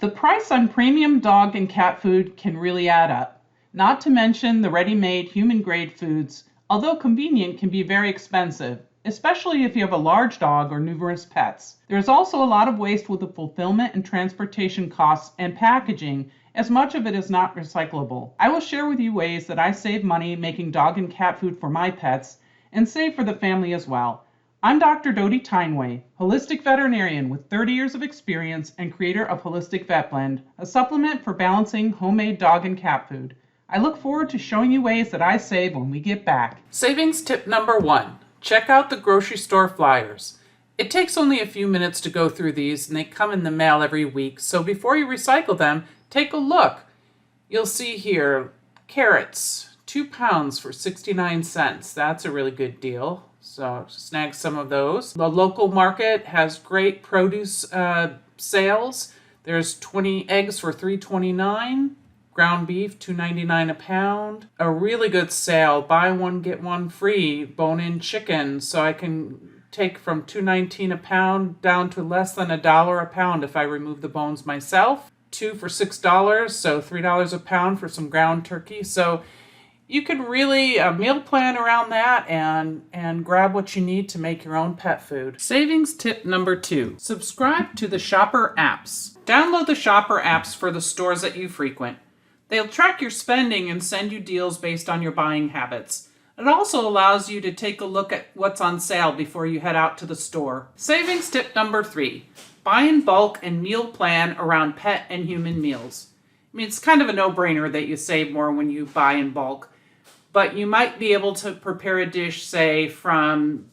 The price on premium dog and cat food can really add up, not to mention the ready-made human-grade foods, although convenient, can be very expensive, especially if you have a large dog or numerous pets. There's also a lot of waste with the fulfillment and transportation costs and packaging, as much of it is not recyclable. I will share with you ways that I save money making dog and cat food for my pets and save for the family as well. I'm Dr. Dody Tyneway, holistic veterinarian with 30 years of experience and creator of Holistic Vet Blend, a supplement for balancing homemade dog and cat food. I look forward to showing you ways that I save when we get back. Savings tip number 1. Check out the grocery store flyers. It takes only a few minutes to go through these, and they come in the mail every week, so before you recycle them, take a look. You'll see here, carrots, 2 pounds for 69 cents. That's a really good deal. So snag some of those. The local market has great produce sales. There's 20 eggs for $3.29. Ground beef, $2.99 a pound. A really good sale, buy one, get one free, bone-in chicken. So I can take from $2.19 a pound down to less than $1 a pound if I remove the bones myself. 2 for $6, so $3 a pound for some ground turkey. So you can really meal plan around that and grab what you need to make your own pet food. Savings tip number 2. Subscribe to the Shopper apps. Download the Shopper apps for the stores that you frequent. They'll track your spending and send you deals based on your buying habits. It also allows you to take a look at what's on sale before you head out to the store. Savings tip number 3. Buy in bulk and meal plan around pet and human meals. I mean, it's kind of a no-brainer that you save more when you buy in bulk. But you might be able to prepare a dish, say, from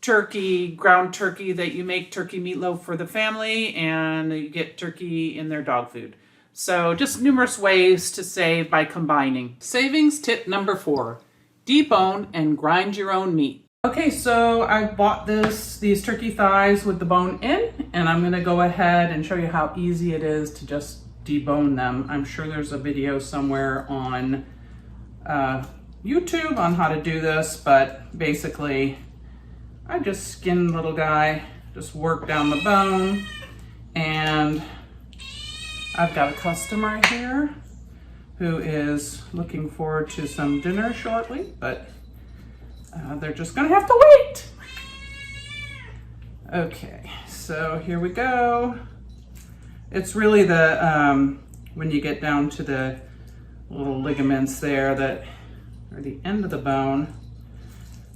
turkey, ground turkey, that you make turkey meatloaf for the family, and you get turkey in their dog food. So just numerous ways to save by combining. Savings tip number 4. Debone and grind your own meat. Okay, so I bought these turkey thighs with the bone in, and I'm gonna go ahead and show you how easy it is to just debone them. I'm sure there's a video somewhere on YouTube on how to do this, but basically I just skin the little guy, just work down the bone, and I've got a customer here who is looking forward to some dinner shortly, but they're just gonna have to wait. Okay, so here we go. It's really the when you get down to the little ligaments there that or the end of the bone.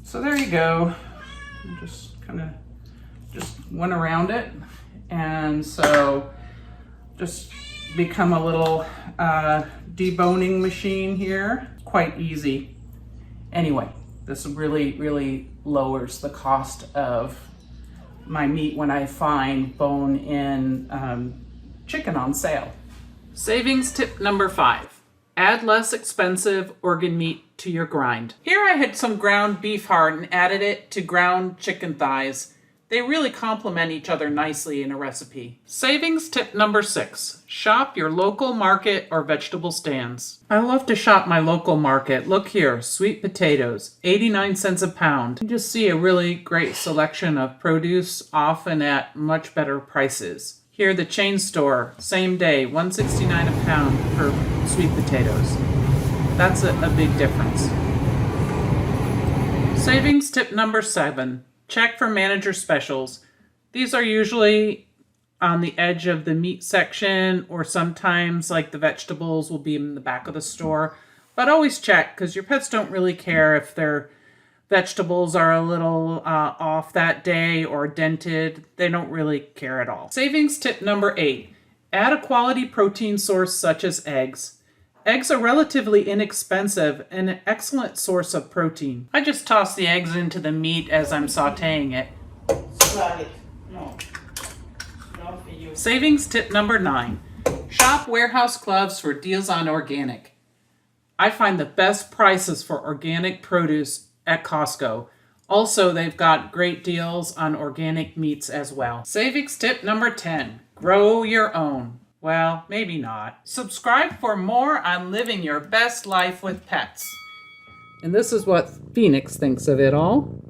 So there you go. I just kind of went around it, and so just become a little deboning machine here. Quite easy. Anyway, this really lowers the cost of my meat when I find bone-in chicken on sale. Savings tip number 5. Add less expensive organ meat to your grind. Here I had some ground beef heart and added it to ground chicken thighs. They really complement each other nicely in a recipe. Savings tip number 6. Shop your local market or vegetable stands. I love to shop my local market. Look here, sweet potatoes, 89 cents a pound. You just see a really great selection of produce, often at much better prices. Here, the chain store, same day, $1.69 a pound for sweet potatoes. That's a big difference. Savings tip number 7. Check for manager specials. These are usually on the edge of the meat section, or sometimes like the vegetables will be in the back of the store. But always check, because your pets don't really care if their vegetables are a little off that day or dented. They don't really care at all. Savings tip number 8. Add a quality protein source such as eggs. Eggs are relatively inexpensive and an excellent source of protein. I just toss the eggs into the meat as I'm sauteing it. Savings tip number 9. Shop Warehouse Clubs for deals on organic. I find the best prices for organic produce at Costco. Also, they've got great deals on organic meats as well. Savings tip number 10. Grow your own. Well, maybe not. Subscribe for more on living your best life with pets. And this is what Phoenix thinks of it all.